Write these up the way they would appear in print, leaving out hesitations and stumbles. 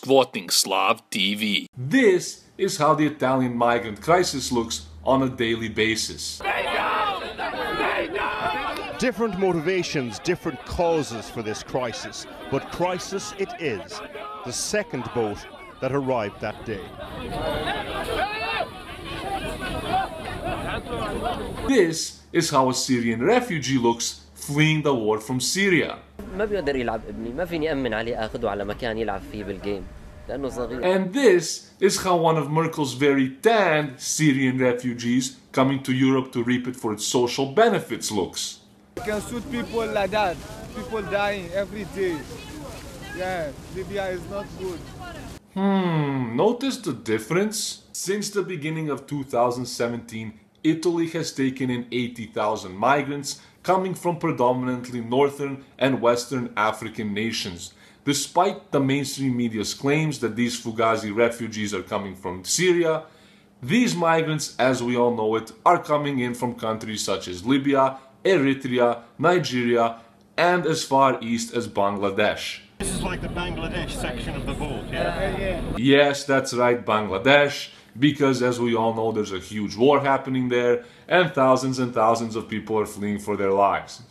quoting Slav TV. This is how the Italian migrant crisis looks on a daily basis. Different motivations, different causes for this crisis, but crisis it is. The second boat that arrived that day. This is how a Syrian refugee looks fleeing the war from Syria. ما بيقدر يلعب ابني، ما فيني أمن عليه أخذه على مكان يلعب فيه بالجيم لأنه صغير. And this is how one of Merkel's very tanned Syrian refugees coming to Europe to reap it for its social benefits looks. You can shoot people like that, people dying every day. Yeah, Libya is not good. Notice the difference? Since the beginning of 2017, Italy has taken in 80,000 migrants coming from predominantly northern and western African nations. Despite the mainstream media's claims that these Fugazi refugees are coming from Syria, these migrants, as we all know it, are coming in from countries such as Libya, Eritrea, Nigeria, and as far east as Bangladesh. This is like the Bangladesh section of the boat, yeah? Yes, that's right, Bangladesh, because as we all know, there's a huge war happening there, and thousands of people are fleeing for their lives.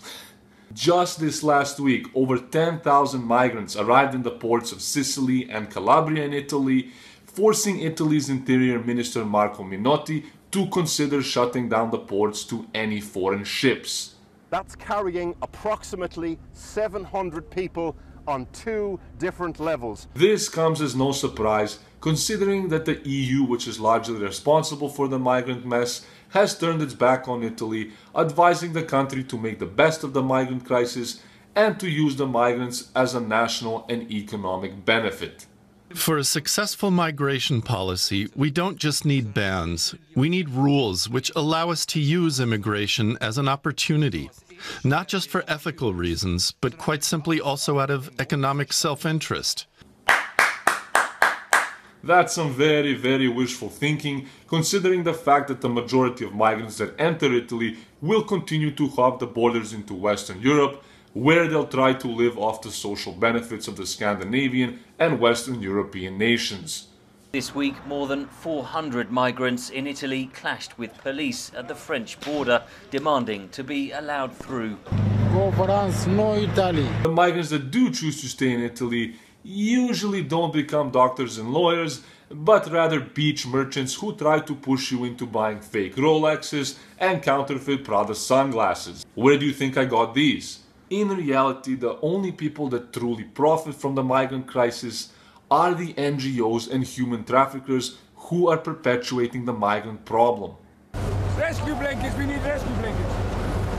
Just this last week, over 10,000 migrants arrived in the ports of Sicily and Calabria in Italy, forcing Italy's Interior Minister Marco Minotti to consider shutting down the ports to any foreign ships. That's carrying approximately 700 people on 2 different levels. This comes as no surprise, considering that the EU, which is largely responsible for the migrant mess, has turned its back on Italy, advising the country to make the best of the migrant crisis and to use the migrants as a national and economic benefit. For a successful migration policy, we don't just need bans. We need rules which allow us to use immigration as an opportunity, not just for ethical reasons, but quite simply also out of economic self-interest. That's some very wishful thinking, considering the fact that the majority of migrants that enter Italy will continue to hop the borders into Western Europe, where they'll try to live off the social benefits of the Scandinavian and Western European nations. This week, more than 400 migrants in Italy clashed with police at the French border, demanding to be allowed through. Go France, no Italy. The migrants that do choose to stay in Italy usually don't become doctors and lawyers, but rather beach merchants who try to push you into buying fake Rolexes and counterfeit Prada sunglasses. Where do you think I got these? In reality, the only people that truly profit from the migrant crisis are the NGOs and human traffickers who are perpetuating the migrant problem. Rescue blankets, we need rescue blankets.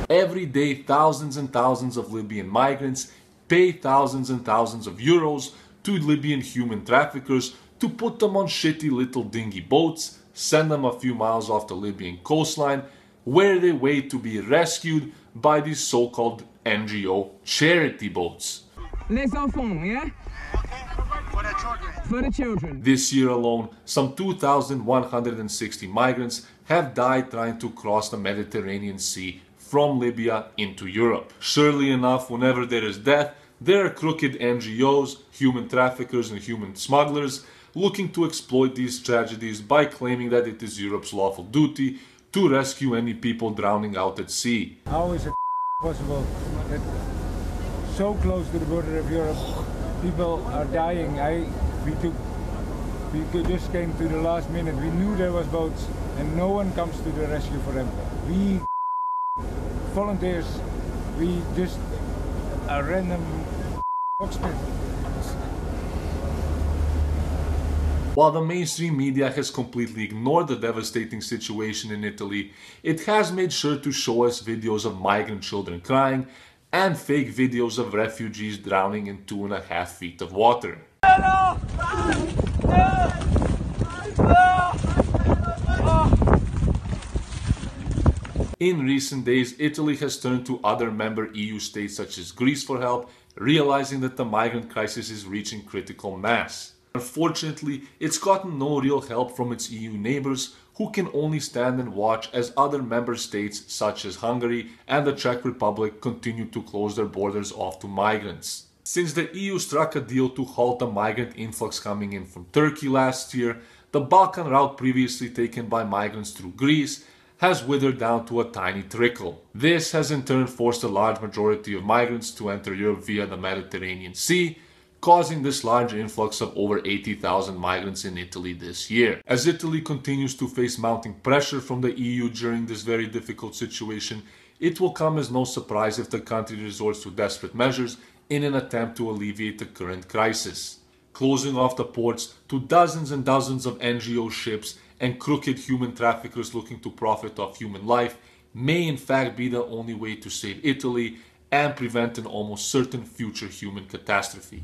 Every day, thousands and thousands of Libyan migrants pay thousands and thousands of euros to Libyan human traffickers to put them on shitty little dinghy boats, send them a few miles off the Libyan coastline, where they wait to be rescued by these so-called NGO charity boats. Les enfants, yeah? For the children. This year alone, some 2,160 migrants have died trying to cross the Mediterranean Sea from Libya into Europe. Surely enough, whenever there is death, there are crooked NGOs, human traffickers and human smugglers looking to exploit these tragedies by claiming that it is Europe's lawful duty to rescue any people drowning out at sea. How is it possible that so close to the border of Europe people are dying? We just came to the last minute. We knew there was boats and no one comes to the rescue for them. We volunteers, we just a random boxman. While the mainstream media has completely ignored the devastating situation in Italy, it has made sure to show us videos of migrant children crying and fake videos of refugees drowning in 2.5 feet of water. In recent days, Italy has turned to other member EU states such as Greece for help, realizing that the migrant crisis is reaching critical mass. Unfortunately, it's gotten no real help from its EU neighbors, who can only stand and watch as other member states such as Hungary and the Czech Republic continue to close their borders off to migrants. Since the EU struck a deal to halt the migrant influx coming in from Turkey last year, the Balkan route previously taken by migrants through Greece has withered down to a tiny trickle. This has in turn forced a large majority of migrants to enter Europe via the Mediterranean Sea, causing this large influx of over 80,000 migrants in Italy this year. As Italy continues to face mounting pressure from the EU during this very difficult situation, it will come as no surprise if the country resorts to desperate measures in an attempt to alleviate the current crisis. Closing off the ports to dozens and dozens of NGO ships and crooked human traffickers looking to profit off human life may in fact be the only way to save Italy and prevent an almost certain future human catastrophe.